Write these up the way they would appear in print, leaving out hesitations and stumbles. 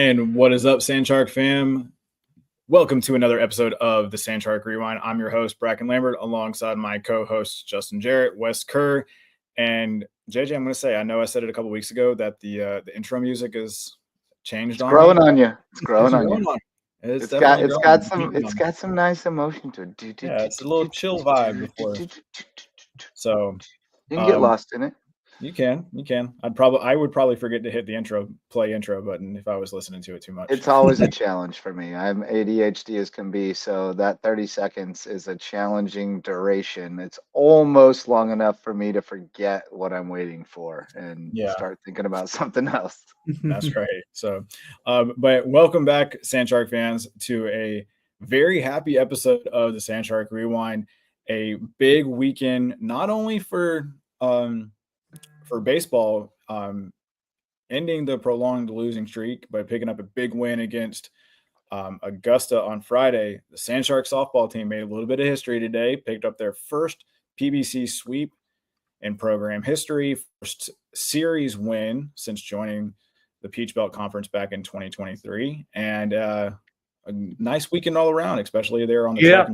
And what is up, Sandshark fam? Welcome to another episode of the Sandshark Rewind. I'm your host, Brackin Lambert, alongside my co-hosts, Justin Jarrett, Wes Kerr, and JJ. I'm going to say, I know I said it a couple weeks ago that the intro music is changed It's on growing me. on you. It's growing on you. It's got some nice emotion to it. Yeah, it's a little chill vibe before. So you can get lost in it. You can. I would probably forget to hit the play intro button if I was listening to it too much. It's always a challenge for me. I'm ADHD as can be, so that 30 seconds is a challenging duration. It's almost long enough for me to forget what I'm waiting for and start thinking about something else. That's right. So, but welcome back, Sandshark fans, to a very happy episode of the Sandshark Rewind. A big weekend, not only for baseball, ending the prolonged losing streak by picking up a big win against Augusta on Friday. The Sandshark softball team made a little bit of history today, picked up their first PBC sweep in program history, first series win since joining the Peach Belt Conference back in 2023, and a nice weekend all around, especially there on the track.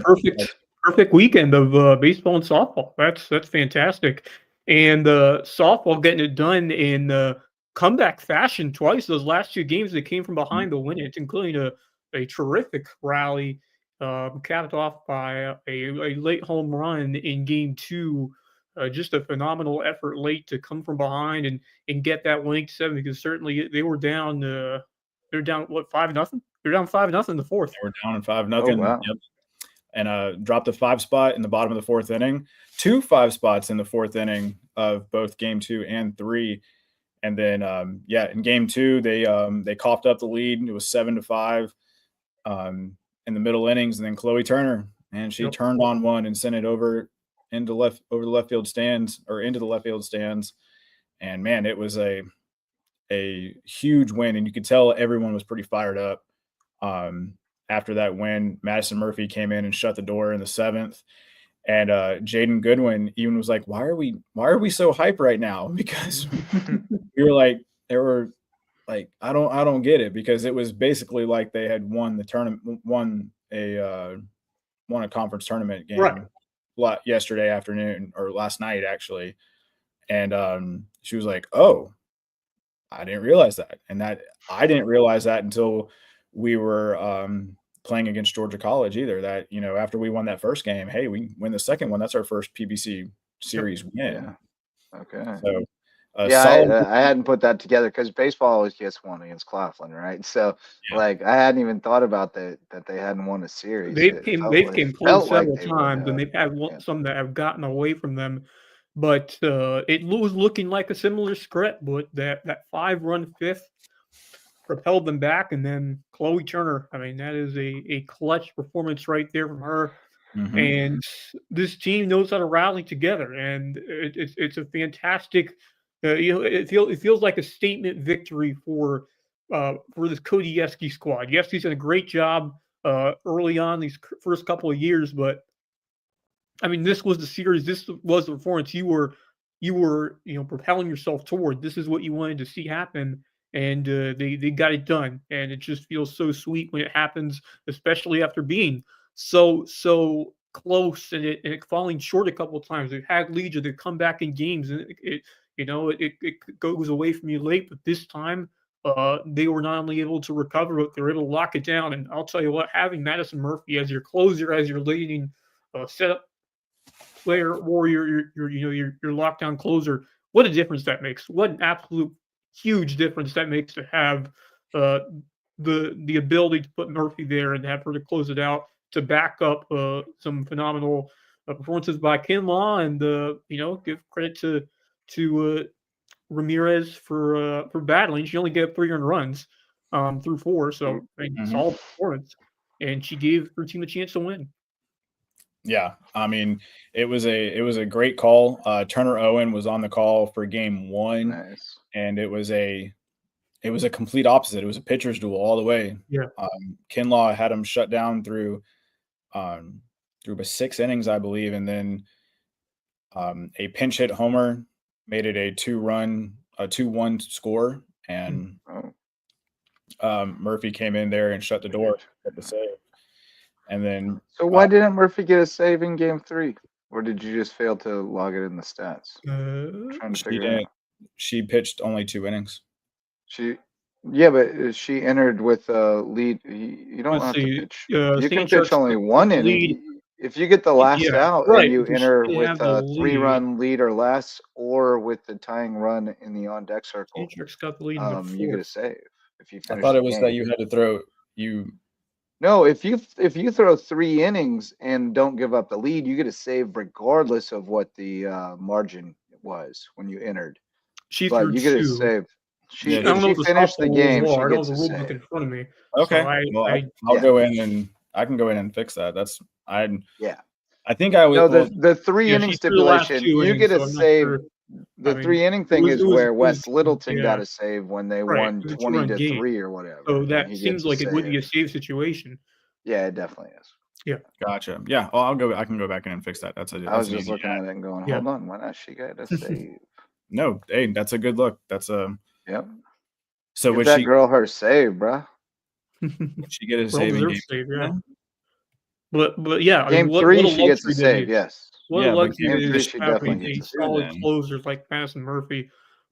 Perfect weekend of baseball and softball. That's fantastic. And softball getting it done in comeback fashion twice. Those last two games, they came from behind to win it, including a terrific rally capped off by a late home run in game two. Just a phenomenal effort late to come from behind and get that winning 7, because certainly they were down. They're down 5-0. They're down 5-0 in the fourth. They were down 5-0. Oh, wow. Yep. And dropped a 5 spot in the bottom of the fourth inning, 2 5 spots in the fourth inning of both game 2 and 3. And then, in game 2, they coughed up the lead. It was 7-5 in the middle innings. And then Chloe Turner, and she turned on one and sent it over the left field stands. And man, it was a huge win. And you could tell everyone was pretty fired up. After that win, Madison Murphy came in and shut the door in the 7th. And Jaden Goodwin even was like, why are we so hype right now? Because we were like, I don't get it, because it was basically like they had won the tournament, won a conference tournament game yesterday afternoon, or last night actually. And she was like, oh, I didn't realize that. And I didn't realize that until we were playing against Georgia College either, that, after we won that first game, hey, we win the second one. That's our first PBC series win. Yeah. Okay. So, I hadn't put that together, because baseball always gets one against Claflin, right? So, I hadn't even thought about that they hadn't won a series. They've came close several times, and they've had some that have gotten away from them. But it was looking like a similar script, but that 5-run fifth propelled them back. And then Chloe Turner, I mean, that is a clutch performance right there from her. Mm-hmm. And this team knows how to rally together, and it's a fantastic. It feels like a statement victory for this Cody Yeske squad. Yeske's done a great job early on these first couple of years, but I mean, this was the series. This was the performance you were propelling yourself toward. This is what you wanted to see happen. And they got it done, and it just feels so sweet when it happens, especially after being so close and it falling short a couple of times. They've had leads, or they come back in games, and it goes away from you late. But this time, they were not only able to recover, but they were able to lock it down. And I'll tell you what, having Madison Murphy as your closer, as your leading setup player, or your lockdown closer, what a difference that makes! What an absolute huge difference that makes to have the ability to put Murphy there and have her to close it out, to back up some phenomenal performances by Kinlaw, and give credit to Ramirez for battling. She only gave up 3 earned runs through 4, so solid performance, and she gave her team a chance to win. Yeah, I mean, it was a great call. Turner Owen was on the call for game 1, nice. And it was a complete opposite. It was a pitcher's duel all the way. Yeah, Kinlaw had him shut down through 6 innings, I believe, and then a pinch hit homer made it a 2-1 score, and Murphy came in there and shut the door at the save. And then, so why didn't Murphy get a save in Game 3, or did you just fail to log it in the stats? Trying to figure out. She pitched only 2 innings. But she entered with a lead. You don't have to pitch. You can pitch only 1 inning. If you get the last out and you enter with a 3-run lead or less, or with the tying run in the on-deck circle, got the lead you get a save. If you finish, I thought it was that you had to throw No, if you throw 3 innings and don't give up the lead, you get a save regardless of what the margin was when you entered. You get a save. She finished the game. She gets a save. In front of me. Okay, so I'll go in and I can go in and fix that. I think I was. No, the 3 inning stipulation. You get a save. The 3 inning thing is where West Littleton got a save when they won 20-3 or whatever. So that seems like it would be a save situation. Yeah, it definitely is. Yeah. Gotcha. Yeah. Well, I can go back in and fix that. I was just looking at it and going, hold on, why not she got a save? No, hey, that's a good look. That's a. Yep. So would that girl her save, bro? Did she get a save in game? Save, yeah. But yeah, game 3 she gets a save. Yes. What a luxury is having a solid closers like Madison Murphy.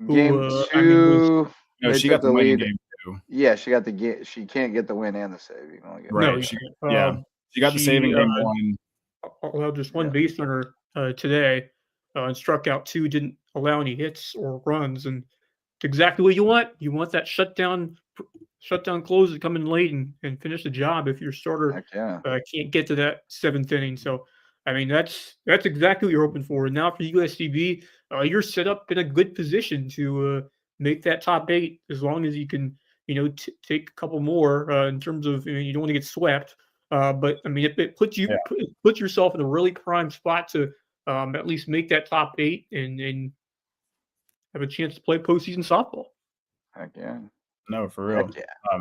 Game 2. No, she got the lead. Game 2. Yeah, she got she can't get the win and the save. You can only get right. She got the save in game 1. Allowed just 1 base runner today, and struck out 2. Didn't allow any hits or runs, and it's exactly what you want. You want that shutdown closer to come in late and finish the job if your starter can't get to that 7th inning. So, I mean, that's exactly what you're hoping for. And now for USCB, you're set up in a good position to make that top 8 as long as you can, take a couple more in terms of, you don't want to get swept. But I mean, it puts yourself in a really prime spot to at least make that top 8 and have a chance to play postseason softball. Heck yeah. No, for real. Heck yeah.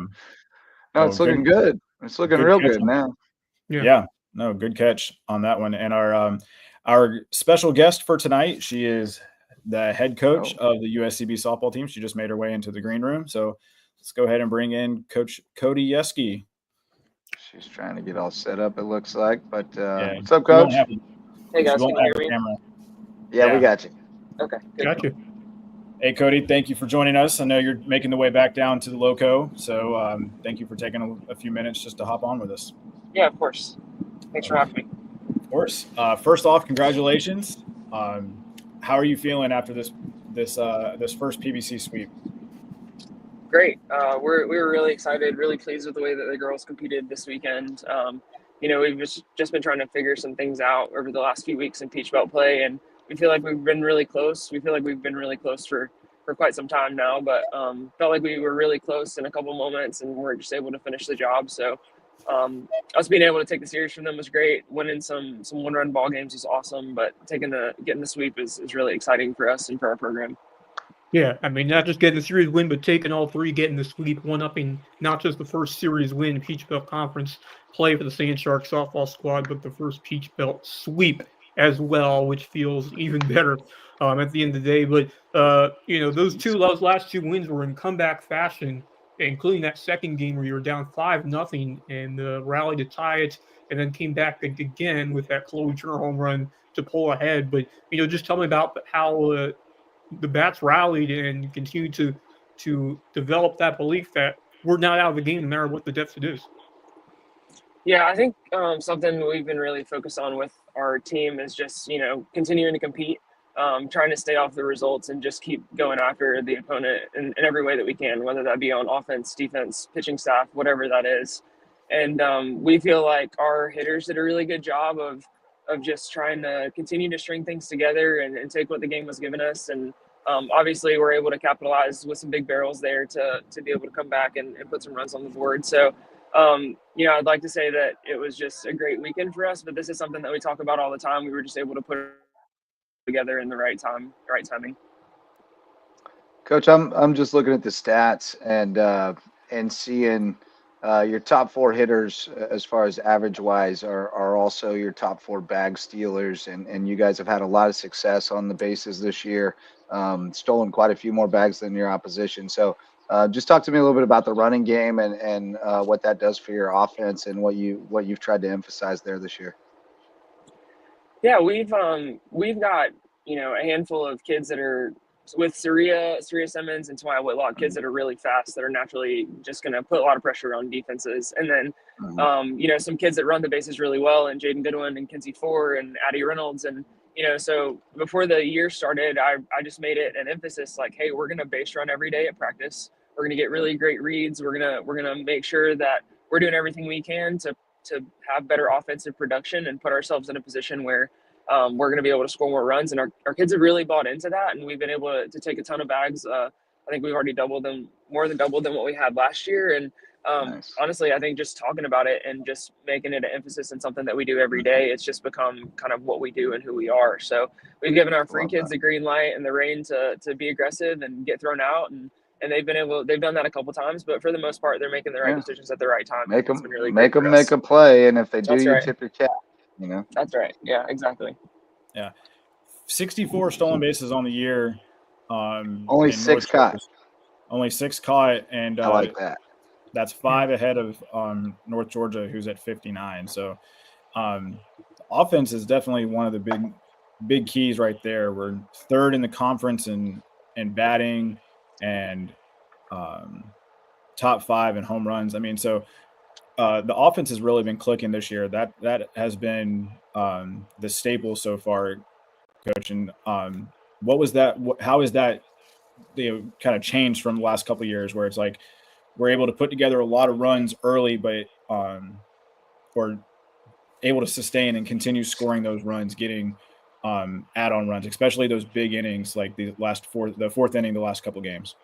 No, it's looking good. It's looking real good now. Yeah. No, good catch on that one. And our special guest for tonight, she is the head coach of the USCB softball team. She just made her way into the green room. So let's go ahead and bring in Coach Cody Yeski. She's trying to get all set up, it looks like. But what's up, Coach? Hey, guys. Can you hear me? Yeah, we got you. Okay. Good. Got you. Hey, Cody, thank you for joining us. I know you're making the way back down to the Loco, so thank you for taking a few minutes just to hop on with us. Yeah, of course. Thanks for having me. Of course. First off, congratulations. How are you feeling after this first PBC sweep? Great. We were really excited, really pleased with the way that the girls competed this weekend. We've just been trying to figure some things out over the last few weeks in Peach Belt play, and we feel like we've been really close. We feel like we've been really close for quite some time now, but felt like we were really close in a couple moments and we're just able to finish the job. So us being able to take the series from them was great. Winning some 1-run ball games was awesome, but getting the sweep is really exciting for us and for our program. Yeah, I mean, not just getting the series win, but taking all 3, getting the sweep, one-upping not just the first series win, Peach Belt Conference play for the Sand Shark softball squad, but the first Peach Belt sweep as well, which feels even better at the end of the day. But, those last 2 wins were in comeback fashion, including that second game where you were down 5-0 and rallied to tie it, and then came back again with that Chloe Turner home run to pull ahead. But, just tell me about how the bats rallied and continue to develop that belief that we're not out of the game no matter what the deficit is. Yeah, I think something we've been really focused on with our team is just, continuing to compete, trying to stay off the results and just keep going after the opponent in every way that we can, whether that be on offense, defense, pitching staff, whatever that is. And we feel like our hitters did a really good job of just trying to continue to string things together and take what the game was giving us. And obviously we're able to capitalize with some big barrels there to be able to come back and put some runs on the board. So, I'd like to say that it was just a great weekend for us, but this is something that we talk about all the time. We were just able to put it together in the right timing. Coach, I'm just looking at the stats and seeing your top 4 hitters as far as average wise are also your top 4 bag stealers, and you guys have had a lot of success on the bases this year, stolen quite a few more bags than your opposition. So Just talk to me a little bit about the running game and what that does for your offense and what you've tried to emphasize there this year. Yeah, we've got, a handful of kids that are with Saria Simmons and Tawaya Whitlock, kids that are really fast, that are naturally just going to put a lot of pressure on defenses. And then, some kids that run the bases really well, and Jaden Goodwin and Kinsey Four and Addie Reynolds. And, so before the year started, I just made it an emphasis like, hey, we're going to base run every day at practice. We're going to get really great reads. We're going to make sure that we're doing everything we can to have better offensive production and put ourselves in a position where we're going to be able to score more runs. And our kids have really bought into that, and we've been able to take a ton of bags. I think we've already more than doubled than what we had last year. And Nice. honestly, I think just talking about it and just making it an emphasis and something that we do every day, it's just become kind of what we do and who we are. So we've given our free kids the green light and the rein to be aggressive and get thrown out. And they've done that a couple times, but for the most part, they're making the right decisions at the right time. Make them make a play, and if they do, you tip your cap. That's right. Yeah, exactly. Yeah, 64 stolen bases on the year. Only 6 caught. Only 6 caught, and I like that. That's 5 ahead of North Georgia, who's at 59. So, offense is definitely one of the big keys right there. We're third in the conference in batting and top 5 in home runs. I mean, so the offense has really been clicking this year. That has been the staple so far, Coach. And what was that? How is that kind of changed from the last couple of years, where it's like we're able to put together a lot of runs early, but we're able to sustain and continue scoring those runs, getting add-on runs, especially those big innings like the fourth inning, the last couple of games?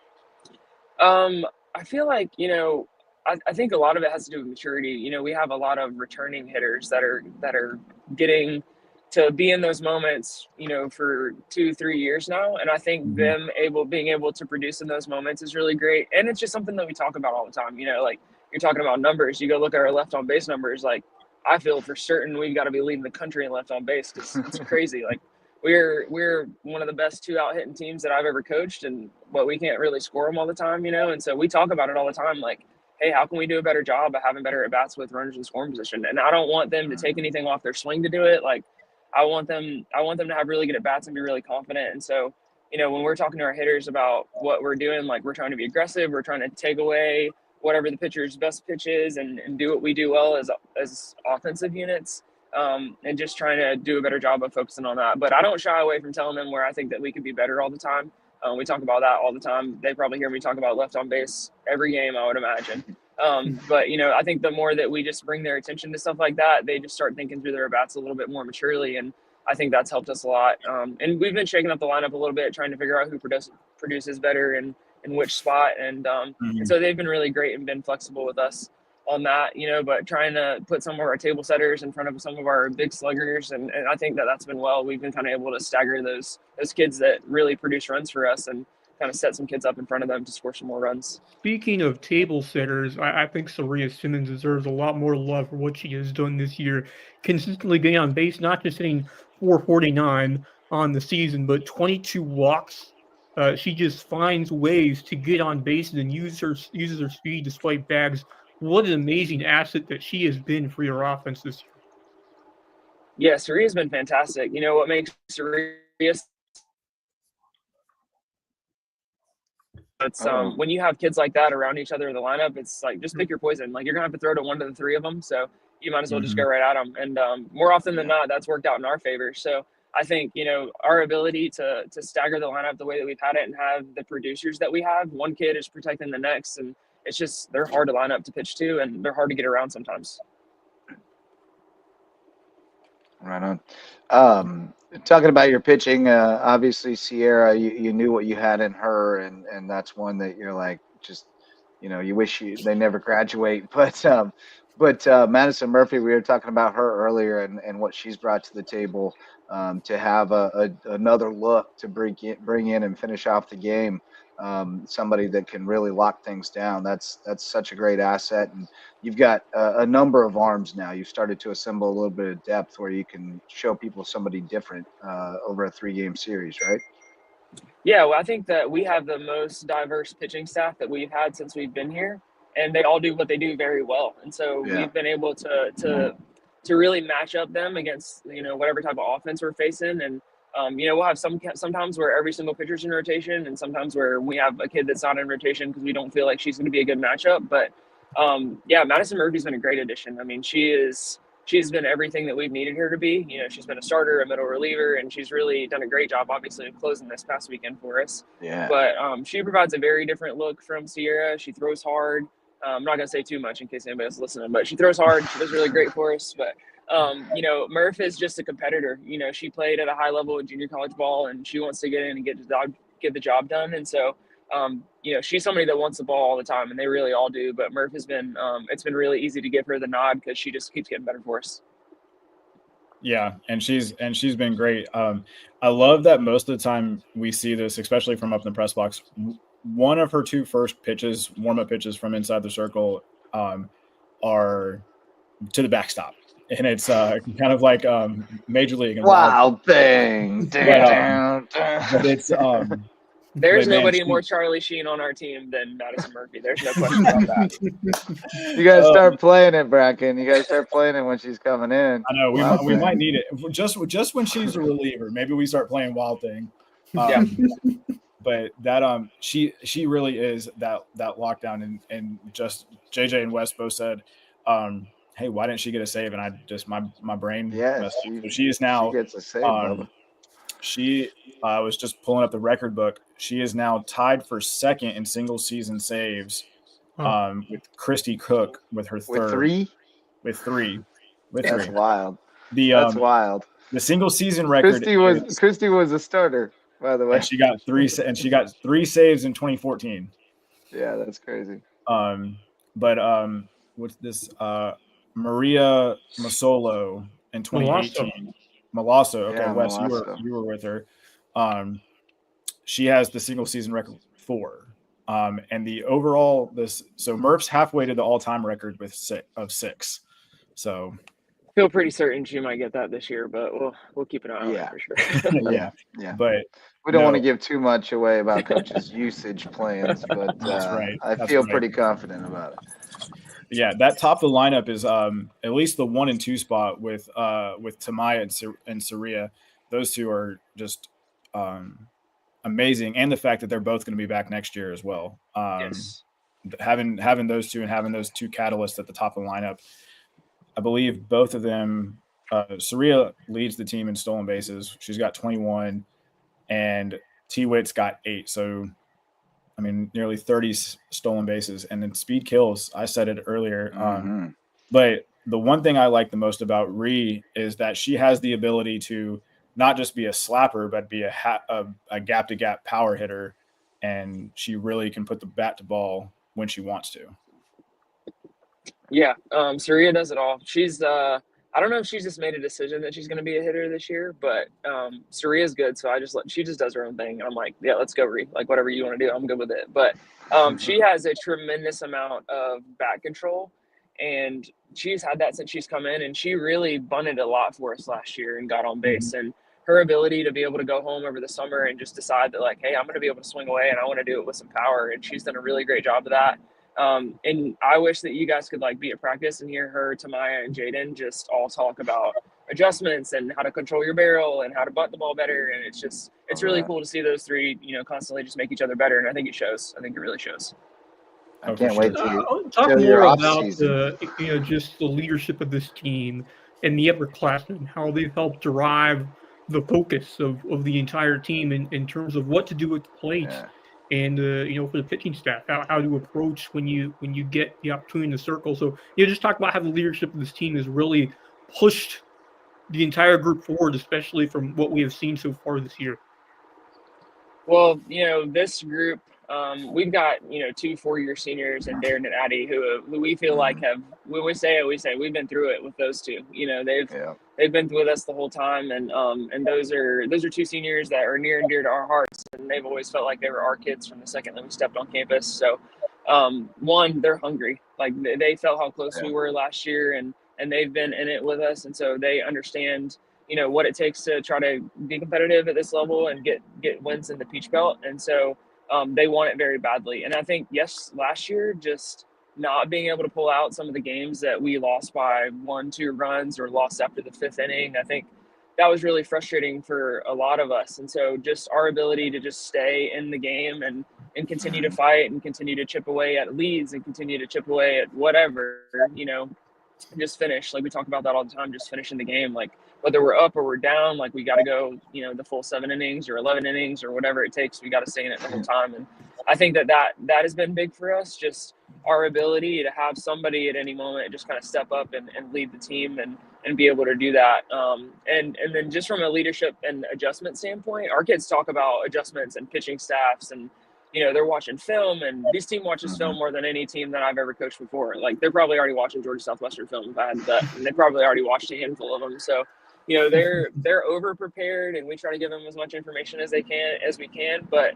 I feel like, I think a lot of it has to do with maturity. We have a lot of returning hitters that are getting to be in those moments, for 2-3 years now. And I think being able to produce in those moments is really great. And it's just something that we talk about all the time. Like you're talking about numbers, you go look at our left on base numbers. Like I feel for certain we've got to be leading the country in left on base, because it's crazy. Like we're one of the best 2-out hitting teams that I've ever coached, but we can't really score them all the time, And so we talk about it all the time. Like, hey, how can we do a better job of having better at bats with runners in scoring position? And I don't want them to take anything off their swing to do it. Like, I want them to have really good at bats and be really confident. And so, when we're talking to our hitters about what we're doing, like we're trying to be aggressive, we're trying to take away whatever the pitcher's best pitch is and do what we do well as offensive units, and just trying to do a better job of focusing on that. But I don't shy away from telling them where I think that we could be better all the time. We talk about that all the time. They probably hear me talk about left on base every game, I would imagine. But, I think the more that we just bring their attention to stuff like that, they just start thinking through their bats a little bit more maturely. And I think that's helped us a lot. And we've been shaking up the lineup a little bit, trying to figure out who produces better and in which spot. And so they've been really great and been flexible with us on that, but trying to put some of our table setters in front of some of our big sluggers. And I think that's been well. We've been kind of able to stagger those kids that really produce runs for us and kind of set some kids up in front of them to score some more runs. Speaking of table setters, I think Saria Simmons deserves a lot more love for what she has done this year, consistently getting on base, not just hitting 449 on the season, but 22 walks. She just finds ways to get on base and uses her speed despite bags. What an amazing asset that she has been for your offense this year. Yeah, Saria's been fantastic. What makes Saria, it's when you have kids like that around each other in the lineup, it's like just pick your poison. Like you're gonna have to throw to one of the 3 of them, so you might as well just go right at them. And more often than not, that's worked out in our favor. So I think our ability to stagger the lineup the way that we've had it and have the producers that we have, one kid is protecting the next, and it's just they're hard to line up to pitch to, and they're hard to get around sometimes. Right on. Talking about your pitching, obviously Sierra, you knew what you had in her, and that's one that you're like, just you wish they never graduate. But Madison Murphy, we were talking about her earlier and what she's brought to the table, to have another look to bring in and finish off the game. Somebody that can really lock things down. That's such a great asset, and you've got a number of arms now. You've started to assemble a little bit of depth where you can show people somebody different over a 3-game series, right? Yeah, well, I think that we have the most diverse pitching staff that we've had since we've been here, and they all do what they do very well. And so we've been able to really match up them against, whatever type of offense we're facing. And, we'll have sometimes where every single pitcher's in rotation, and sometimes where we have a kid that's not in rotation because we don't feel like she's going to be a good matchup. But, Madison Murphy's been a great addition. I mean, she's been everything that we've needed her to be. She's been a starter, a middle reliever, and she's really done a great job, obviously, of closing this past weekend for us. Yeah. But she provides a very different look from Sierra. She throws hard. I'm not going to say too much in case anybody's listening, but she throws hard. She does really great for us. But, Murph is just a competitor. She played at a high level in junior college ball, and she wants to get in and get the job done. And so, she's somebody that wants the ball all the time, and they really all do. But Murph has been, it's been really easy to give her the nod because she just keeps getting better for us. Yeah, and she's been great. I love that most of the time we see this, especially from up in the press box. One of her two first warm-up pitches from inside the circle, are to the backstop, and it's kind of like Major League. And wild thing. But it's there's nobody more Charlie Sheen on our team than Madison Murphy. There's no question about that. You guys start playing it, Brackin. You guys start playing it when she's coming in. I know we might need it just when she's a reliever. Maybe we start playing Wild Thing. But that she really is that lockdown, and just JJ and Wes both said, hey, why didn't she get a save? And I just my brain messed up. So she is now she gets a save. I was just pulling up the record book. She is now tied for second in single season saves, with Christy Cook with her third. With three. That's wild. That's wild. The single season record. Christy was a starter, by the way. And she got three saves in 2014. Yeah, that's crazy. But what's this? Maria Masolo in 2018. Malasso. Okay, yeah, Wes, you were with her. She has the single season record 4. And the overall so Murph's halfway to the all-time record with 6. So I feel pretty certain she might get that this year, but we'll keep an eye on it for sure. yeah. But we don't want to give too much away about coach's usage plans, but I feel pretty confident about it. Yeah, that top of the lineup is at least the 1 and 2 spot with Tamaya and Saria. Those two are just amazing, and the fact that they're both going to be back next year as well. Yes. Having those two and having those two catalysts at the top of the lineup, I believe both of them. Saria leads the team in stolen bases. She's got 21, and T-Witt's got 8. So, I mean, nearly 30 stolen bases, and then speed kills. I said it earlier. But the one thing I like the most about Ree is that she has the ability to not just be a slapper, but be a gap-to-gap power hitter, and she really can put the bat to ball when she wants to. Yeah, Saria does it all. She's I don't know if she's just made a decision that she's going to be a hitter this year, but Saria's good, so she just does her own thing, and I'm like, yeah, let's go, Ree. Like, whatever you want to do, I'm good with it. But she has a tremendous amount of bat control, and she's had that since she's come in, and she really bunted a lot for us last year and got on base. And her ability to be able to go home over the summer and just decide that, like, hey, I'm going to be able to swing away, and I want to do it with some power, and she's done a really great job of that. And I wish that you guys could be at practice and hear her, Tamaya, and Jaden just all talk about adjustments and how to control your barrel and how to butt the ball better. And it's really cool to see those three, constantly just make each other better. And I think it shows. I think it really shows. I can't wait to talk more about just the leadership of this team and the upperclassmen and how they've helped drive the focus of the entire team in terms of what to do at the plate. Yeah. And, for the pitching staff, how to approach when you get the opportunity in the circle. So, just talk about how the leadership of this team has really pushed the entire group forward, especially from what we have seen so far this year. Well, this group, we've got, 2 4-year seniors and Darren and Addie who we feel like when we say we've been through it with those two. They've been with us the whole time, and those are 2 seniors that are near and dear to our hearts, and they've always felt like they were our kids from the second that we stepped on campus. So, one, they're hungry. Like, they felt how close we were last year, and they've been in it with us, and so they understand, what it takes to try to be competitive at this level and get wins in the Peach Belt. And so they want it very badly. And I think, last year, just not being able to pull out some of the games that we lost by 1-2 runs or lost after the 5th inning, I think that was really frustrating for a lot of us. And so just our ability to just stay in the game and continue to fight and continue to chip away at leads and continue to chip away at whatever, just finish. Like we talk about that all the time, just finishing the game. Like whether we're up or we're down, like we got to go, the full 7 innings or 11 innings or whatever it takes. We got to stay in it the whole time. And I think that has been big for us. Just our ability to have somebody at any moment just kind of step up and lead the team and be able to do that. And then just from a leadership and adjustment standpoint, our kids talk about adjustments and pitching staffs and, they're watching film, and this team watches film more than any team that I've ever coached before. Like they're probably already watching Georgia Southwestern film if I had that, and they probably already watched a handful of them. So, they're over prepared, and we try to give them as much information as we can. But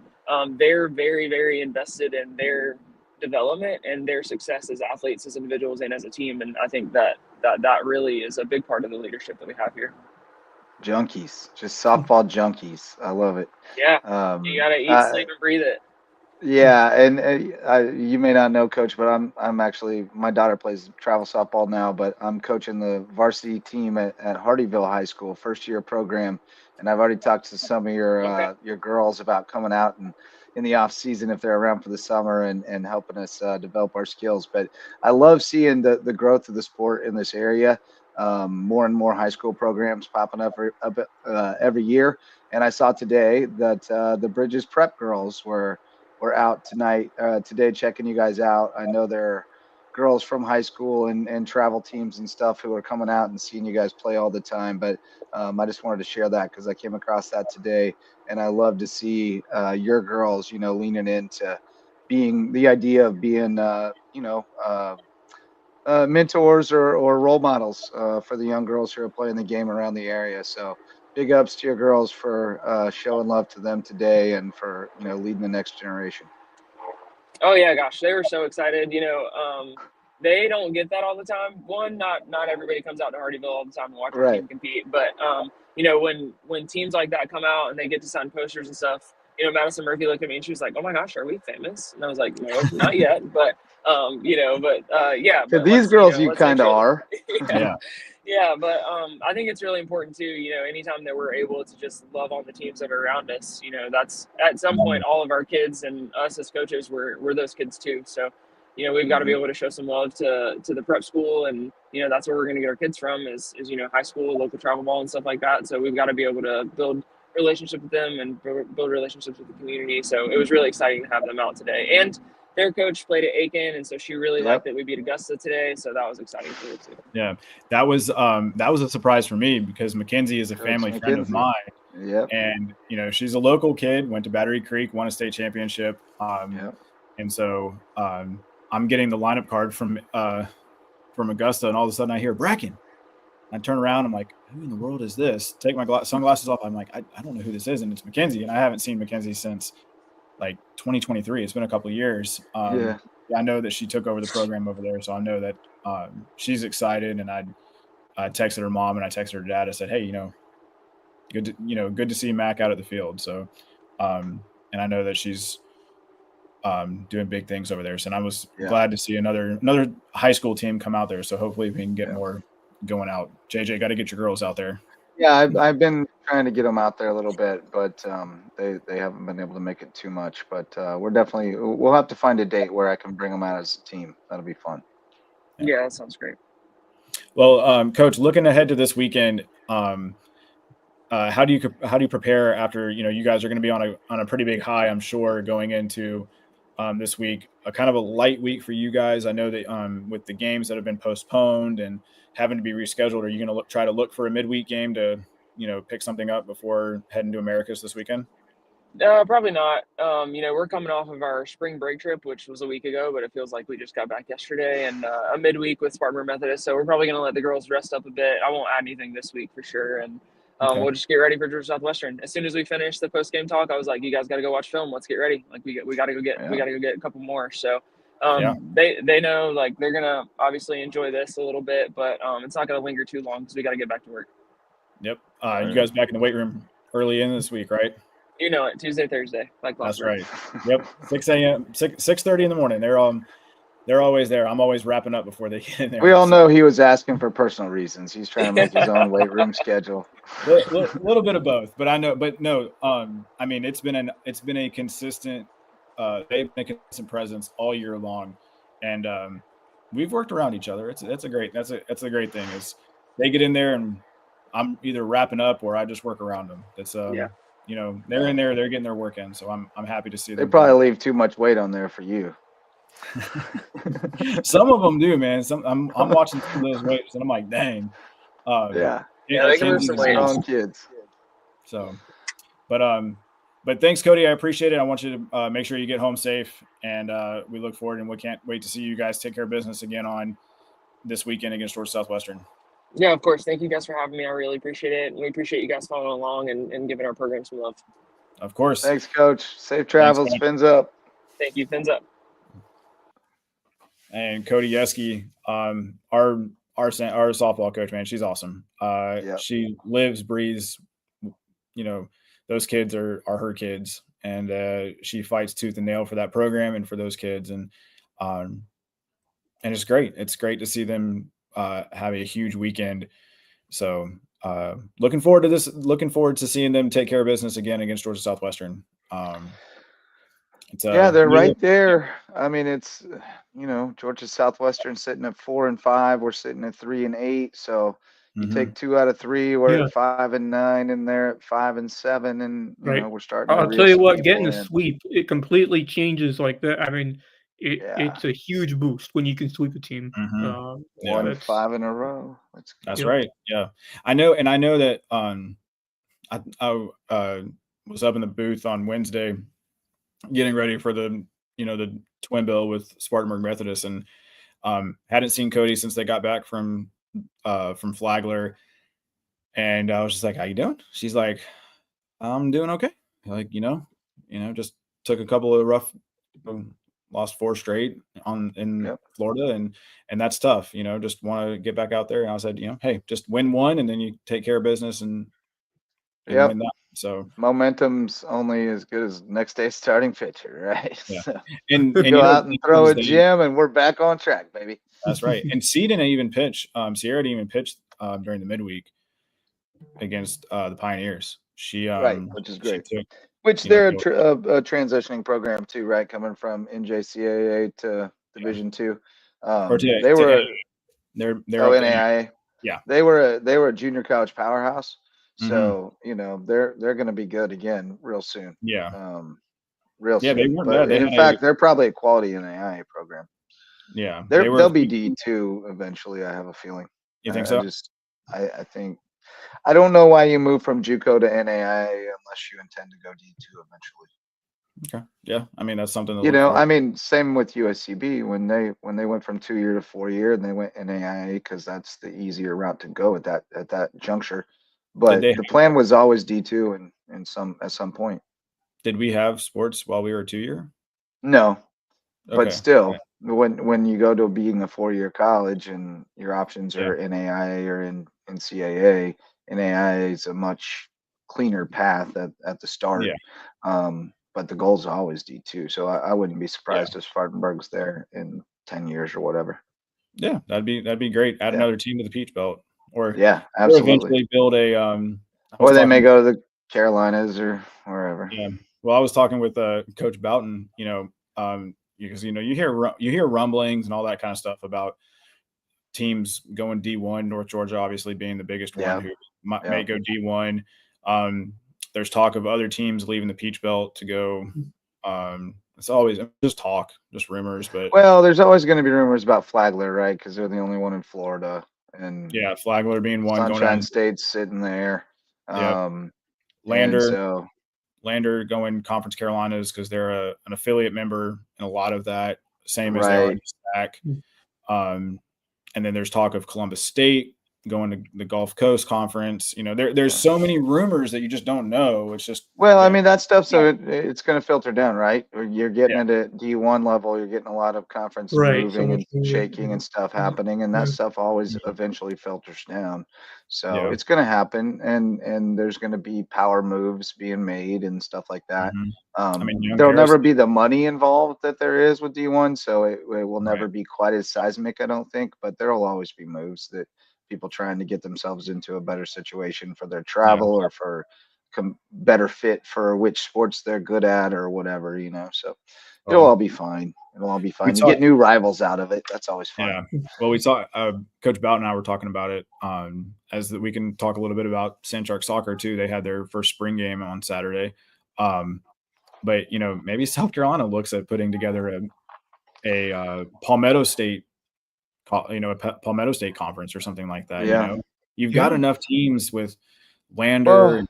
they're very, very invested in their development and their success as athletes, as individuals, and as a team. And I think that really is a big part of the leadership that we have here. Junkies, just softball junkies. I love it. Yeah, you gotta eat, sleep, and breathe it. Yeah, and you may not know, Coach, but I'm actually, my daughter plays travel softball now, but I'm coaching the varsity team at Hardyville High School, first-year program, and I've already talked to some of your girls about coming out and in the off season if they're around for the summer and helping us develop our skills. But I love seeing the growth of the sport in this area. More and more high school programs popping up every year, and I saw today that the Bridges Prep girls were out today checking you guys out. I know there are girls from high school and travel teams and stuff who are coming out and seeing you guys play all the time. But I just wanted to share that because I came across that today, and I love to see your girls, leaning into being the idea of being, mentors or role models for the young girls who are playing the game around the area. So big ups to your girls for showing love to them today and for, leading the next generation. Oh yeah, gosh, they were so excited. They don't get that all the time. One, not everybody comes out to Hardyville all the time to watch their team compete. But when teams like that come out and they get to sign posters and stuff, Madison Murphy looked at me and she was like, "Oh my gosh, are we famous?" And I was like, "No, not yet." But yeah. For these girls, you kind of are. Yeah, but I think it's really important too. Anytime that we're able to just love on the teams that are around us, that's at some point all of our kids and us as coaches, we're those kids too. So, we've got to be able to show some love to the prep school, and that's where we're going to get our kids from is high school, local travel ball, and stuff like that. So we've got to be able to build relationships with them and build relationships with the community. So it was really exciting to have them out today. And their coach played at Aiken, and so she really liked that we beat Augusta today. So that was exciting for her too. Yeah, that was a surprise for me because Mackenzie is a family friend of mine. Yep. And she's a local kid, went to Battery Creek, won a state championship. And so I'm getting the lineup card from Augusta, and all of a sudden I hear Brackin. I turn around, I'm like, who in the world is this? Take my sunglasses off. I'm like, I don't know who this is, and it's Mackenzie, and I haven't seen Mackenzie since like 2023. It's been a couple of years. I know that she took over the program over there, so I know that she's excited. And I texted her mom and I texted her dad. I said, hey, good to see Mac out at the field. So, and I know that she's doing big things over there. So, and I was glad to see another high school team come out there. So hopefully we can get more going out. JJ, got to get your girls out there. Yeah, I've been trying to get them out there a little bit, but they haven't been able to make it too much. But we'll have to find a date where I can bring them out as a team. That'll be fun. Yeah, that sounds great. Well, Coach, looking ahead to this weekend, how do you prepare after you guys are going to be on a pretty big high, I'm sure, going into this week, a kind of a light week for you guys. I know that with the games that have been postponed and having to be rescheduled, are you going to try to look for a midweek game to pick something up before heading to Americas this weekend? Probably not. We're coming off of our spring break trip, which was a week ago, but it feels like we just got back yesterday, and a midweek with Spartanburg Methodist. So we're probably going to let the girls rest up a bit. I won't add anything this week for sure. And we'll just get ready for Georgia Southwestern. As soon as we finish the post game talk, I was like, you guys got to go watch film. Let's get ready. Like we got to go get a couple more. So they know like they're going to obviously enjoy this a little bit, but it's not going to linger too long because we got to get back to work. Yep. You guys back in the weight room early in this week, right? You know it. Tuesday, Thursday, like that's right. Yep. 6 a.m. 6:30 in the morning. They're always there. I'm always wrapping up before they get in there. We all know he was asking for personal reasons. He's trying to make his own weight room schedule. Little bit of both, but no. I mean, it's been a consistent. They've been a consistent presence all year long, and we've worked around each other. That's a great thing is they get in there and I'm either wrapping up or I just work around them. That's they're in there, they're getting their work in, so I'm happy to see them. They probably leave too much weight on there for you. Some of them do, man. I'm watching some of those weights and I'm like, dang. They can move some weight on kids. So, but thanks, Cody. I appreciate it. I want you to make sure you get home safe, and we look forward and we can't wait to see you guys take care of business again on this weekend against Georgia Southwestern. Yeah, of course. Thank you guys for having me. I really appreciate it. And we appreciate you guys following along and giving our program some love. Of course. Thanks, Coach. Safe travels. Fins up. Thank you. Fins up. And Cody Yeske, our softball coach, man, she's awesome. She lives, breathes, those kids are her kids, and she fights tooth and nail for that program and for those kids. And it's great. It's great to see them have a huge weekend. So looking forward to this. Looking forward to seeing them take care of business again against Georgia Southwestern. They're right there. I mean, it's Georgia Southwestern sitting at 4-5. We're sitting at 3-8. So you take 2 out of 3. We're at 5-9, and they're at 5-7, and we're starting. I'll tell you what, getting a sweep, it completely changes like that. I mean, it's a huge boost when you can sweep a team. 5 in a row. That's right. Yeah, I know, and I know that I was up in the booth on Wednesday, getting ready for the twin bill with Spartanburg Methodist, and hadn't seen Cody since they got back from Flagler, and I was just like, "How you doing?" She's like, "I'm doing okay." Like just took a couple of rough, lost 4 straight in Florida, and that's tough. Just want to get back out there. And I said, hey, just win one, and then you take care of business and win that. So momentum's only as good as next day's starting pitcher, right? Yeah. So and go out and throw a gym, and we're back on track, baby. That's right. And C didn't even pitch. Sierra didn't even pitch during the midweek against the Pioneers. She which is great. They're a transitioning program too, right? Coming from NJCAA to Division II. They were NAIA. Yeah, they were a junior college powerhouse. So they're going to be good again real soon. Yeah, real soon. They weren't bad. In fact, they're probably a quality NAIA program. Yeah, they'll be D2 eventually. I have a feeling. You think so? I think. I don't know why you move from JUCO to NAIA unless you intend to go D2 eventually. Okay. Yeah. I mean, that's something same with USCB when they went from 2-year to 4-year, and they went NAIA because that's the easier route to go at that juncture. But the plan was always D2 at some point. Did we have sports while we were 2-year? No. Okay. But still, when you go to being a 4-year college and your options are NAIA or in NCAA, NAIA is a much cleaner path at the start. Yeah. But the goal is always D2. So I wouldn't be surprised if Spartanburg's there in 10 years or whatever. Yeah, that'd be great. Add another team to the Peach Belt. Or absolutely. Or eventually build a or they may go to the Carolinas or wherever. Yeah. Well, I was talking with Coach Boughton, because you hear rumblings and all that kind of stuff about teams going D1, North Georgia obviously being the biggest one who may go D1. There's talk of other teams leaving the Peach Belt to go. It's always just talk, just rumors. But there's always going to be rumors about Flagler, right? Because they're the only one in Florida. And Flagler being one. Sunshine State's sitting there. Lander going Conference Carolinas because they're an affiliate member in a lot of that, same as they are in SAC. And then there's talk of Columbus State going to the Gulf Coast Conference. There's so many rumors that you just don't know. It's just I mean, that stuff. So it's going to filter down, right? You're getting into D1 level. You're getting a lot of conference moving and shaking and stuff happening, and that stuff always eventually filters down. So it's going to happen, and there's going to be power moves being made and stuff like that. There'll never be the money involved that there is with D1, so it will never be quite as seismic, I don't think. But there'll always be moves that people trying to get themselves into a better situation for their travel or for better fit for which sports they're good at or whatever, so it'll all be fine. You get new rivals out of it. That's always fun. Well, we saw Coach Bout and I were talking about it as that we can talk a little bit about Sandshark soccer too. They had their first spring game on Saturday, but maybe South Carolina looks at putting together a Palmetto State Palmetto State conference or something like that. You've got enough teams with Lander.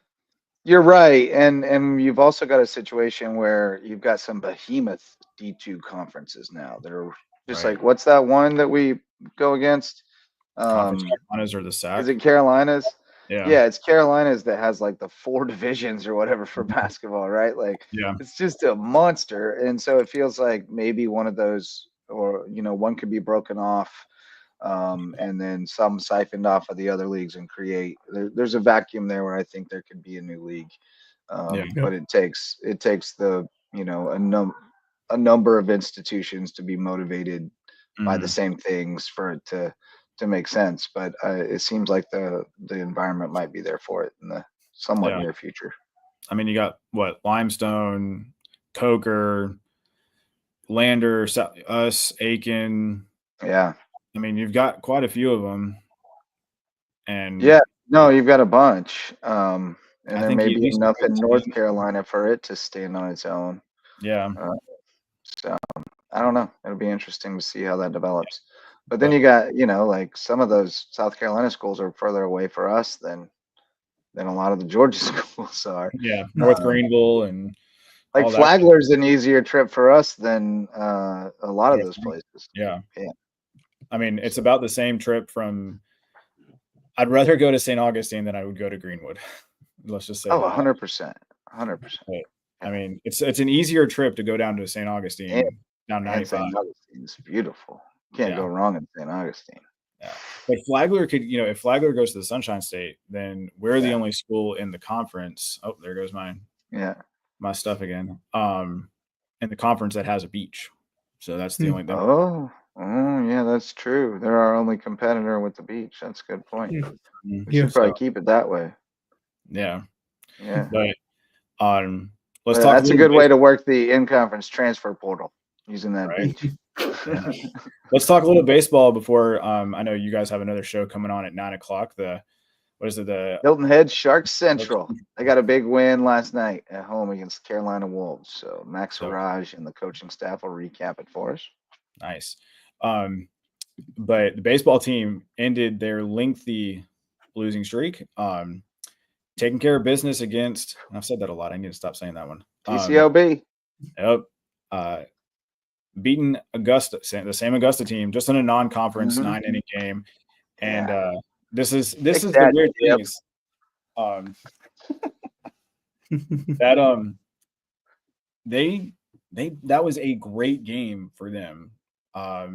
You're right, and you've also got a situation where you've got some behemoth D2 conferences now that are just like, what's that one that we go against? Carolinas or the SAC? Is it Carolinas? Yeah, it's Carolinas that has like the 4 divisions or whatever for basketball, right? Like, it's just a monster, and so it feels like maybe one of those, or one could be broken off. And then some siphoned off of the other leagues and create. There's a vacuum there where I think there could be a new league, but it takes the a number of institutions to be motivated by the same things for it to make sense. But it seems like the environment might be there for it in the somewhat near future. I mean, you got Limestone, Coker, Lander, us, Aiken. Yeah. I mean, you've got quite a few of them, and you've got a bunch, and there may be enough in North Carolina for it to stand on its own. So I don't know. It'll be interesting to see how that develops. But then you got, like some of those South Carolina schools are further away for us than a lot of the Georgia schools are. North Greenville and like Flagler's an easier trip for us than a lot of those places. Yeah. I mean, it's about the same trip from. I'd rather go to St. Augustine than I would go to Greenwood. Let's just say. 100%. 100%. I mean, it's an easier trip to go down to St. Augustine, down 95. St. Augustine's beautiful. You can't go wrong in St. Augustine. Yeah, but Flagler could, if Flagler goes to the Sunshine State, then we're the only school in the conference. Oh, there goes my stuff again. In the conference that has a beach, so that's the only thing. Oh, yeah, that's true. They're our only competitor with the beach. That's a good point. We should probably keep it that way. Yeah. But let's talk. That's a good way to work the in-conference transfer portal using that beach. Let's talk a little baseball before. I know you guys have another show coming on at 9:00. The Hilton Head Sharks Central. They got a big win last night at home against Carolina Wolves. So Max Haraj and the coaching staff will recap it for us. Nice. But the baseball team ended their lengthy losing streak, taking care of business against. I've said that a lot. I need to stop saying that one. TCOB. Beating Augusta, the same Augusta team, just in a non-conference 9-inning game, and this is the weird thing is, that was a great game for them.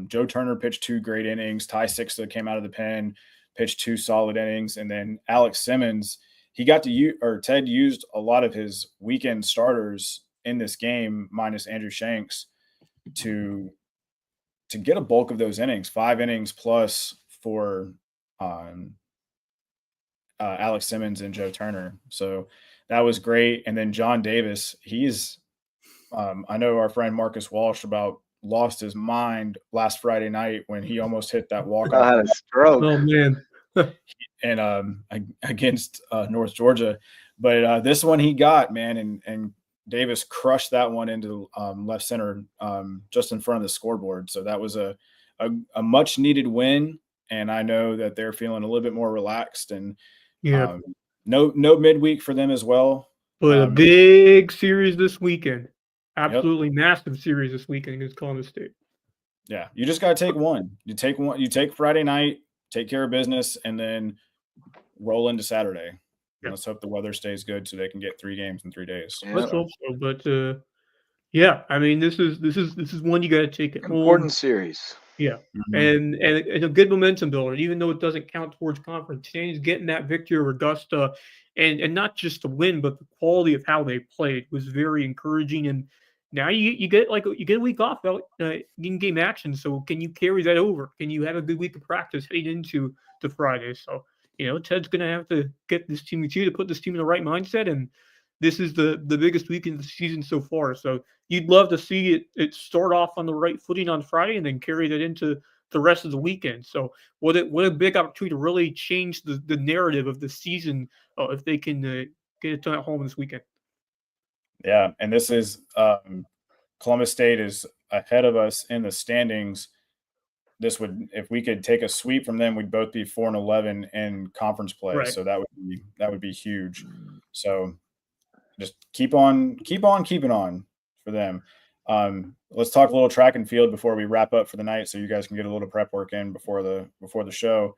Joe Turner pitched 2 great innings. Ty Sixta came out of the pen, pitched 2 solid innings, and then Alex Simmons, he got to Ted used a lot of his weekend starters in this game, minus Andrew Shanks, to get a bulk of those innings, 5 innings plus for Alex Simmons and Joe Turner. So that was great. And then John Davis, he's I know our friend Marcus Walsh lost his mind last Friday night when he almost hit that walk-off. Had a stroke. Oh man. And against North Georgia. But this one he got, man, and Davis crushed that one into left center, just in front of the scoreboard. So that was a much needed win, and I know that they're feeling a little bit more relaxed. And no midweek for them as well. But a big series this weekend, absolutely massive series this weekend against Columbus State. Yeah, you just got to take one. You take Friday night. take care of business, and then roll into Saturday. Yeah. Let's hope the weather stays good so they can get 3 games in 3 days. Yeah. Let's hope so. But yeah, I mean, this is one you got to take it important home. series. Yeah, and a good momentum builder, even though it doesn't count towards conference change. Getting that victory over Augusta, and not just the win, but the quality of how they played was very encouraging. And now you get a week off in game action. So can you carry that over? Can you have a good week of practice heading into the Friday? So Ted's going to have to get this team to put this team in the right mindset. And this is the biggest week in the season so far. So you'd love to see it start off on the right footing on Friday and then carry that into the rest of the weekend. So what a big opportunity to really change the narrative of the season if they can get it done at home this weekend. Yeah, and this is Columbus State is ahead of us in the standings. This would, if we could take a sweep from them, we'd both be 4-11 in conference play. Right. So that would be huge. So just keep on keeping on for them. Let's talk a little track and field before we wrap up for the night, so you guys can get a little prep work in before the show.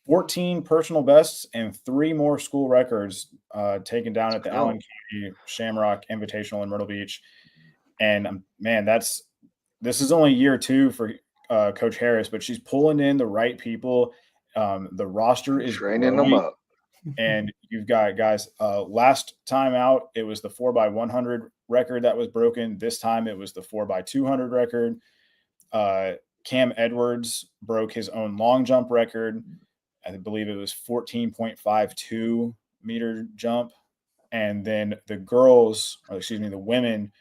14 personal bests and 3 more school records taken down at the Allen County Shamrock Invitational in Myrtle Beach. And man, this is only year 2 for Coach Harris, but she's pulling in the right people. The roster is training them up. And you've got guys, last time out, it was the 4x100 record that was broken. This time it was the 4x200 record. Cam Edwards broke his own long jump record. I believe it was 14.52 meter jump. And then the women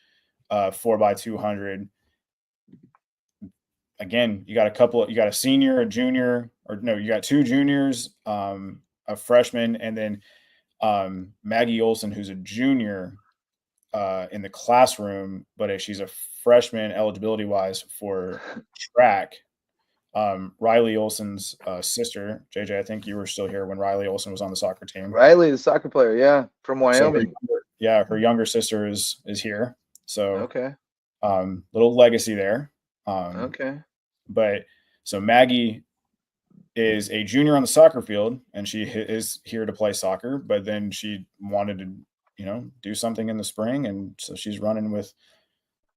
4x200. Again, you got a senior, a junior, you got 2 juniors, a freshman, and then Maggie Olson, who's a junior in the classroom, but she's a freshman eligibility wise for track. Riley Olson's sister, JJ, I think you were still here when Riley Olson was on the soccer team. Riley, the soccer player, yeah, from Wyoming. So her younger sister is here. So okay, little legacy there. Okay, but so Maggie is a junior on the soccer field, and she is here to play soccer, but then she wanted to, do something in the spring. And so she's running with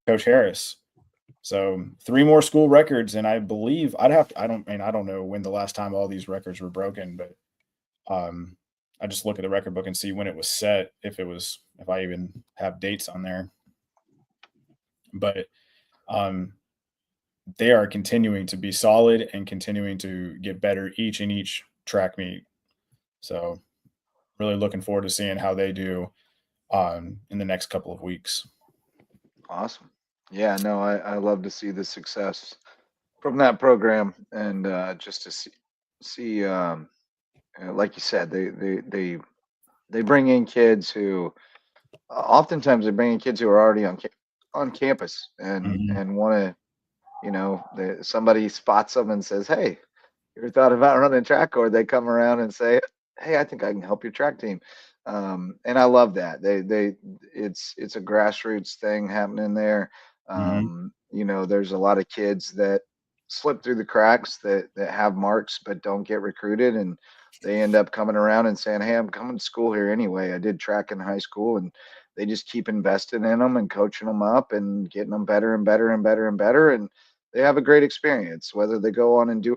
Coach Harris. So 3 more school records. And I believe I don't know when the last time all these records were broken, but I just look at the record book and see when it was set, if I even have dates on there. But they are continuing to be solid and continuing to get better each track meet. So really looking forward to seeing how they do in the next couple of weeks. Awesome. Yeah, no, I love to see the success from that program, and just to see like you said, they bring in kids who oftentimes they bring in kids who are already on campus and want to, somebody spots them and says, "Hey, you ever thought about running track?" Or they come around and say, "Hey, I think I can help your track team." And I love that it's a grassroots thing happening there. There's a lot of kids that slip through the cracks that have marks but don't get recruited, and they end up coming around and saying, "Hey, I'm coming to school here anyway. I did track in high school," and they just keep investing in them and coaching them up and getting them better and better and better and better, and they have a great experience, whether they go on and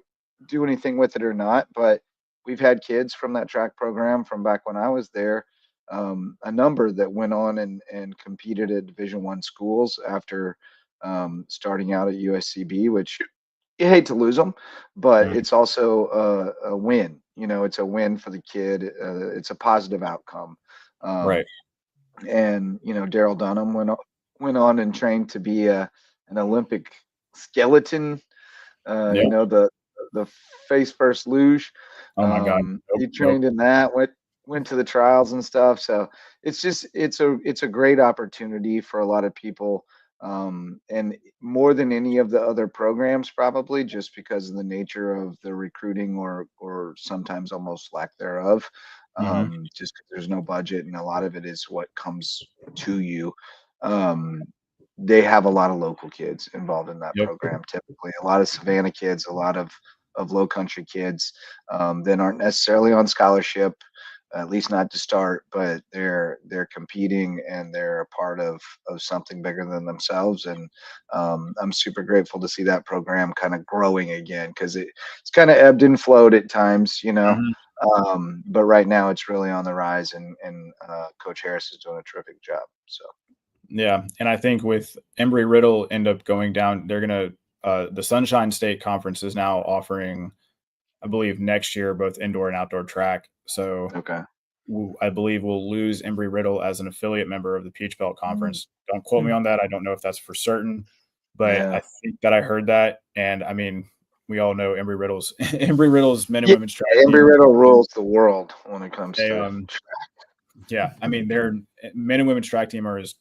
do anything with it or not. But we've had kids from that track program from back when I was there, a number that went on and competed at Division I schools after starting out at USCB, which you hate to lose them, but it's also a win. It's a win for the kid. It's a positive outcome. Right. And Daryl Dunham went on and trained to be an Olympic skeleton. The face first luge. Oh my God! He trained in that. Went to the trials and stuff. So it's a great opportunity for a lot of people. And more than any of the other programs, probably just because of the nature of the recruiting or sometimes almost lack thereof, just because there's no budget and a lot of it is what comes to you. They have a lot of local kids involved in that program. Typically, a lot of Savannah kids, a lot of low country kids that aren't necessarily on scholarship, at least not to start, but they're competing and they're a part of something bigger than themselves. And I'm super grateful to see that program kind of growing again, because it's kind of ebbed and flowed at times, but right now it's really on the rise, and Coach Harris is doing a terrific job. So yeah, and I think with Embry-Riddle end up going down, they're gonna the Sunshine State Conference is now offering, I believe, next year both indoor and outdoor track. So okay, I believe we'll lose Embry-Riddle as an affiliate member of the Peach Belt Conference. Don't quote me on that. I don't know if that's for certain, but I think that I heard that. And I mean, we all know Embry-Riddle's men and women's track. Embry-Riddle rules the world when it comes to track. Yeah, I mean, their men and women's track team are as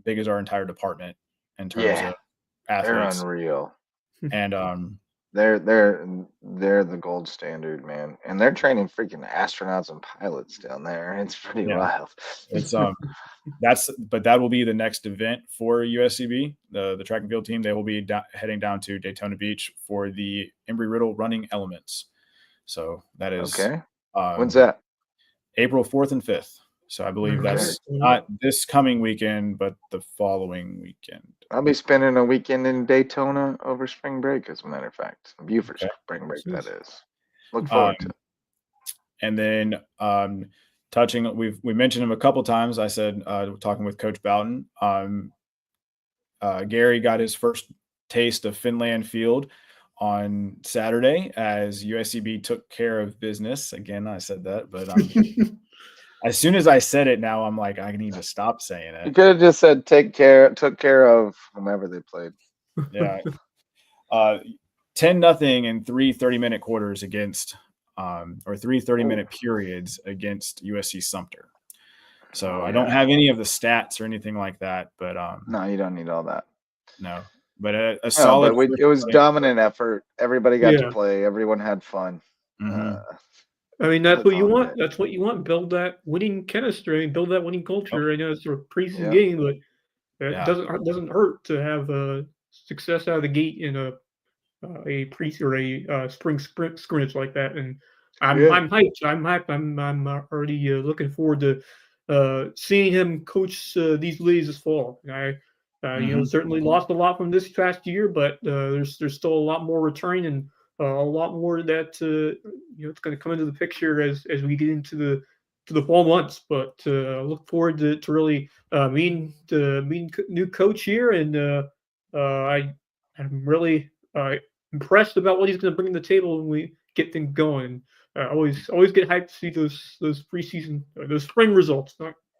big as our entire department in terms of athletes. They're unreal, and they're the gold standard, man. And they're training freaking astronauts and pilots down there. It's pretty wild. It's but that will be the next event for USCB, the track and field team. They will be heading down to Daytona Beach for the Embry-Riddle Running Elements. So that is okay. When's that? April 4th and 5th. So I believe that's not this coming weekend, but the following weekend. I'll be spending a weekend in Daytona over spring break, as a matter of fact. Buford spring break, that is. Look forward to it. And then touching, we mentioned him a couple times. I said, talking with Coach Boughton, Gary got his first taste of Finland Field on Saturday as USCB took care of business. Again, I said that, but as soon as I said it, now I'm like, I need to stop saying it. You could have just said took care of whomever they played. Yeah. 10-0 in 3 30-minute quarters against or 3 30-minute periods against USC Sumter. So I don't have any of the stats or anything like that, but no, you don't need all that. No. But a solid. But it was dominant effort. Everybody got to play. Everyone had fun. I mean, that's what you want. That's what you want. Build that winning chemistry. Build that winning culture. I know it's a preseason game, but it doesn't hurt to have success out of the gate in a spring sprint scrimmage like that. And I'm hyped. I'm hyped. I'm already looking forward to seeing him coach these leagues this fall. Certainly lost a lot from this past year, but there's still a lot more returning and a lot more that it's going to come into the picture as we get into the fall months. But look forward to really meeting the new coach here, and I'm really impressed about what he's going to bring to the table when we get things going. Always get hyped to see those preseason, those spring results.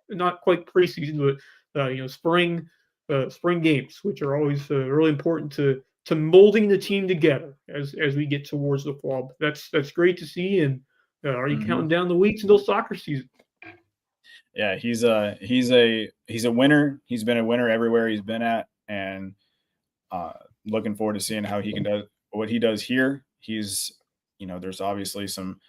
Not quite preseason, but spring games, which are always really important to molding the team together as we get towards the fall. That's great to see, and already counting down the weeks until soccer season. Yeah, he's a winner. He's been a winner everywhere he's been at, and looking forward to seeing how he can do what he does here. He's, there's obviously some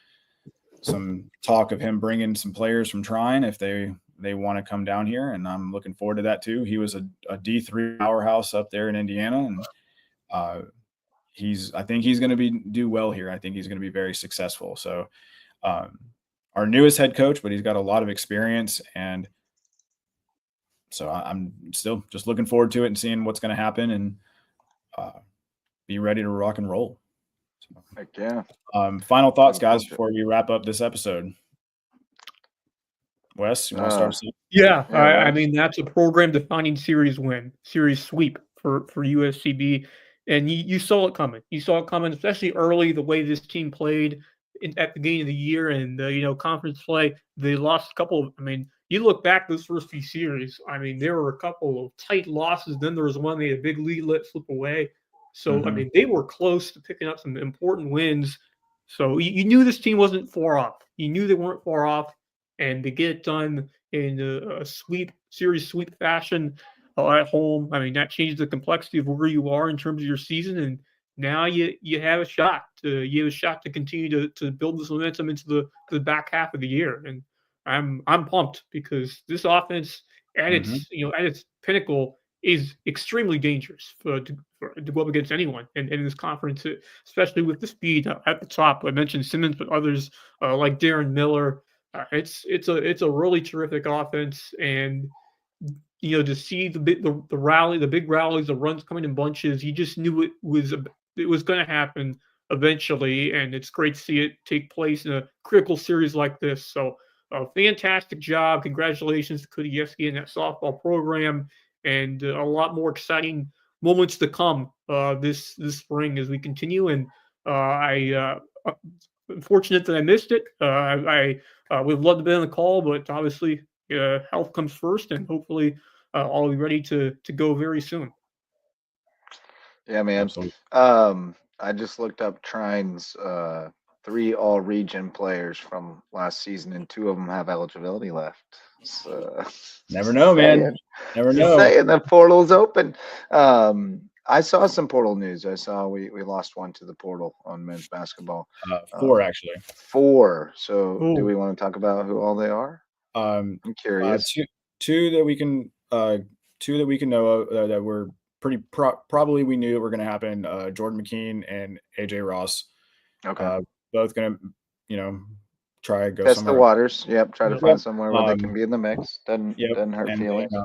talk of him bringing some players from Trine if they want to come down here, and I'm looking forward to that too. He was a D3 powerhouse up there in Indiana, and I think he's going to do well here. I think he's going to be very successful. So our newest head coach, but he's got a lot of experience, and so I'm still just looking forward to it and seeing what's going to happen, and be ready to rock and roll. Heck yeah. Final thoughts, guys, before we wrap up this episode. Wes, you want to start? Yeah, I mean, that's a program-defining series win, series sweep for USCB, and you saw it coming. You saw it coming, especially early, the way this team played at the beginning of the year, and conference play. They lost a couple of. I mean, you look back those first few series. I mean, there were a couple of tight losses. Then there was one they had a big lead let slip away. So I mean, they were close to picking up some important wins. So you knew this team wasn't far off. You knew they weren't far off. And to get it done in a series sweep fashion at home, I mean, that changed the complexity of where you are in terms of your season. And now you have a shot to continue to build this momentum into the back half of the year. And I'm pumped because this offense at its pinnacle is extremely dangerous to go up against anyone in this conference, especially with the speed at the top. I mentioned Simmons, but others like Darren Miller. It's a really terrific offense, and to see the big rallies, the runs coming in bunches, you just knew it was going to happen eventually, and it's great to see it take place in a critical series like this. So, fantastic job! Congratulations to Kudievsky and that softball program, and a lot more exciting moments to come this spring as we continue. And I'm fortunate that I missed it. I would love to be on the call, but obviously health comes first, and hopefully I'll be ready to go very soon. Yeah, man. I just looked up Trine's 3 all-region players from last season, and 2 of them have eligibility left. So never know, man. Never know. Saying the portal's open. I saw some portal news. I saw we lost one to the portal on men's basketball. 4 actually. 4. So do we want to talk about who all they are? I'm curious. Two that we can know of that were pretty probably we knew were going to happen. Jordan McKean and AJ Ross. Okay. Both going to try to go test somewhere. The waters. Yep. Try to find somewhere where they can be in the mix. Doesn't hurt feelings. Then,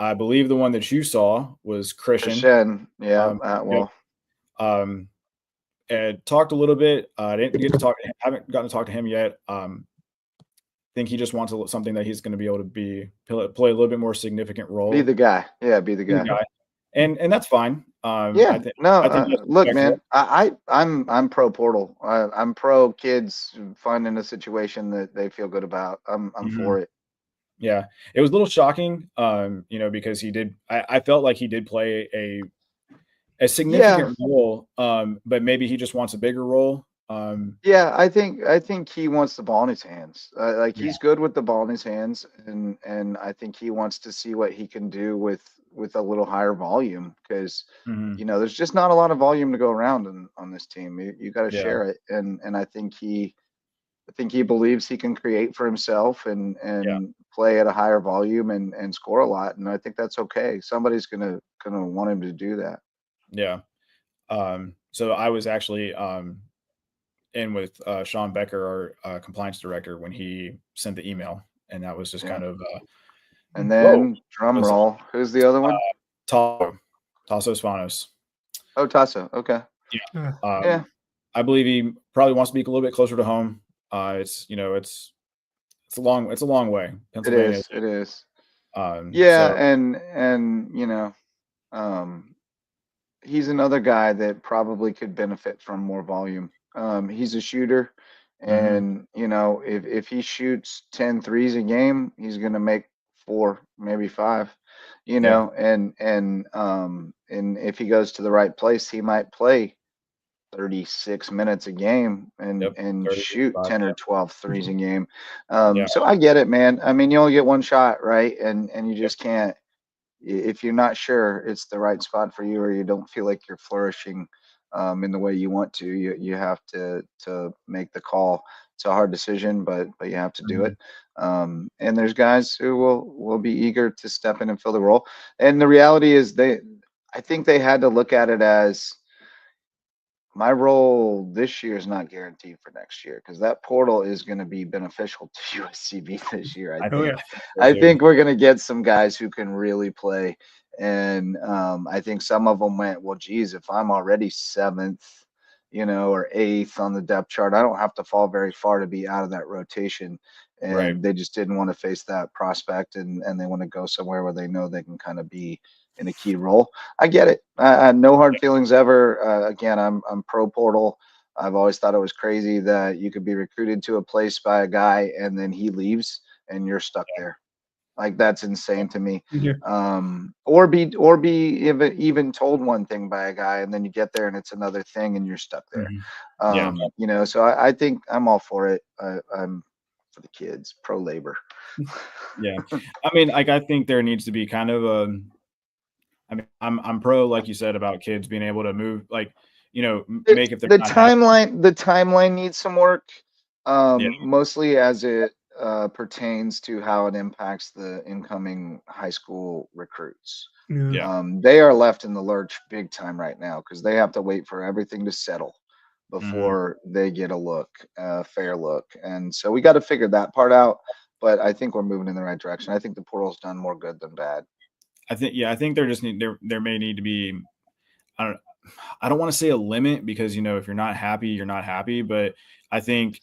I believe the one that you saw was Christian. Yeah. Well. And talked a little bit. I didn't get to talk. Haven't gotten to talk to him yet. Think he just wants something that he's going to be able to play a little bit more significant role. Be the guy. Yeah, be the guy. And that's fine. Look, man, I'm pro portal. I'm pro kids finding a situation that they feel good about. I'm for it. Yeah, it was a little shocking, because he did. I felt like he did play a significant role, but maybe he just wants a bigger role. I think he wants the ball in his hands. He's good with the ball in his hands, and I think he wants to see what he can do with a little higher volume, because there's just not a lot of volume to go around on this team. You got to share it, and I think he believes he can create for himself and play at a higher volume and score a lot, and I think that's okay. Somebody's gonna want him to do that. Yeah. So I was actually in with Sean Becker, our compliance director, when he sent the email, and that was just kind of and then drum roll. Who's the other one? Tasso Spanos. Oh, Tasso. Okay. Yeah. I believe he probably wants to be a little bit closer to home. It's a long way. Pennsylvania. It is. He's another guy that probably could benefit from more volume. He's a shooter, and if he shoots 10 threes a game, he's going to make 4, maybe 5. And if he goes to the right place, he might play 36 minutes a game and shoot 10 or 12 threes a game. So I get it, man. I mean, you only get one shot, right? And you just can't, if you're not sure it's the right spot for you, or you don't feel like you're flourishing in the way you want to, you have to make the call. It's a hard decision, but you have to do it. And there's guys who will be eager to step in and fill the role. And the reality is I think they had to look at it as, my role this year is not guaranteed for next year, because that portal is going to be beneficial to USCB this year. I think we're going to get some guys who can really play. And I think some of them went, well, geez, if I'm already 7th, or 8th on the depth chart, I don't have to fall very far to be out of that rotation. And they just didn't want to face that prospect, and they want to go somewhere where they know they can kind of be in a key role. I get it. No hard feelings ever. Again, I'm pro portal. I've always thought it was crazy that you could be recruited to a place by a guy and then he leaves and you're stuck there. Like, that's insane to me. Or be even told one thing by a guy and then you get there and it's another thing and you're stuck there. So I think I'm all for it. I'm for the kids, pro labor. I mean, I think there needs to be kind of I'm pro, like you said, about kids being able to move, make if the timeline needs some work. Mostly as it pertains to how it impacts the incoming high school recruits. Yeah. They are left in the lurch big time right now because they have to wait for everything to settle before they get a look, a fair look. And so we got to figure that part out. But I think we're moving in the right direction. I think the portal's done more good than bad. I think there may need to be, I don't want to say a limit because, you know, if you're not happy, you're not happy. But I think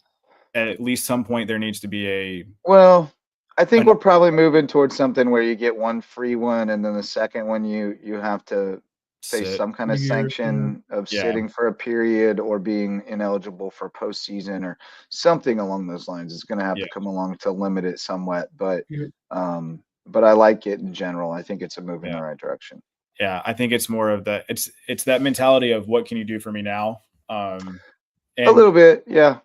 at least some point there needs to be well, I think we're probably moving towards something where you get one free one, and then the second one you have to face some kind of sanction of sitting for a period or being ineligible for postseason or something along those lines. It's going to have to come along to limit it somewhat, but I like it in general. I think it's a move in the right direction. Yeah, I think it's more of that. It's that mentality of what can you do for me now? A little bit, yeah.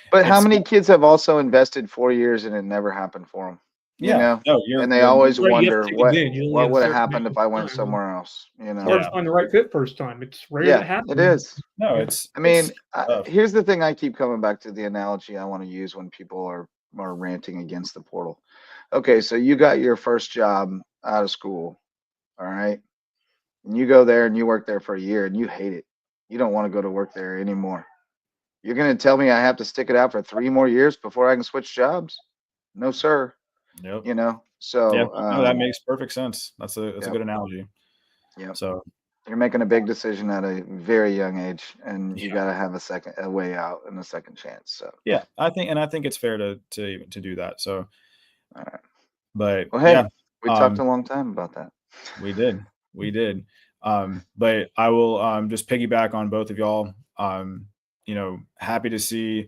But how many kids have also invested 4 years and it never happened for them? You know, and they always wonder what would have happened if I went somewhere else. You know, it's hard to find the right fit first time. It's rare that happens. It is. No, I mean, here's the thing. I keep coming back to the analogy I want to use when people are ranting against the portal. Okay, so you got your first job out of school, all right, and you go there and you work there for a year and you hate it. You don't want to go to work there anymore. You're going to tell me I have to stick it out for 3 more years before I can switch jobs? No, sir. Yep. You know, so no, that makes perfect sense. That's a good analogy. Yeah. So you're making a big decision at a very young age, and you got to have a way out and a second chance. So yeah, I think it's fair to do that. So, all right. But well, hey, we talked a long time about that. We did. But I will just piggyback on both of y'all. You know, happy to see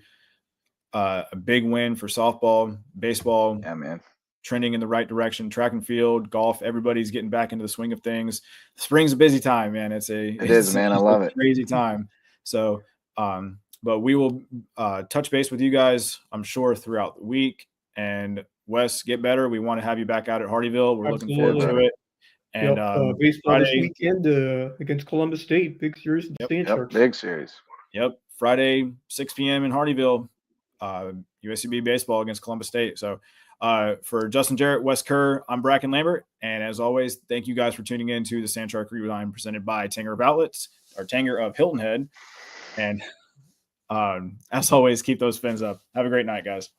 a big win for softball, baseball. Yeah, man. Trending in the right direction. Track and field, golf, everybody's getting back into the swing of things. Spring's a busy time, man. It is, man. I love it. Crazy time. So, but we will touch base with you guys, I'm sure, throughout the week. And Wes, get better. We want to have you back out at Hardyville. We're looking forward to it. And baseball Friday, this weekend against Columbus State, big series in the Stand Sharks. Big series. Yep, Friday 6 p.m. in Hardyville, USCB baseball against Columbus State. So for Justin Jarrett, Wes Kerr, I'm Brackin Lambert, and as always, thank you guys for tuning in to the Sand Shark Rewind presented by Tanger of Outlets, or Tanger of Hilton Head. And as always, keep those fins up. Have a great night, guys.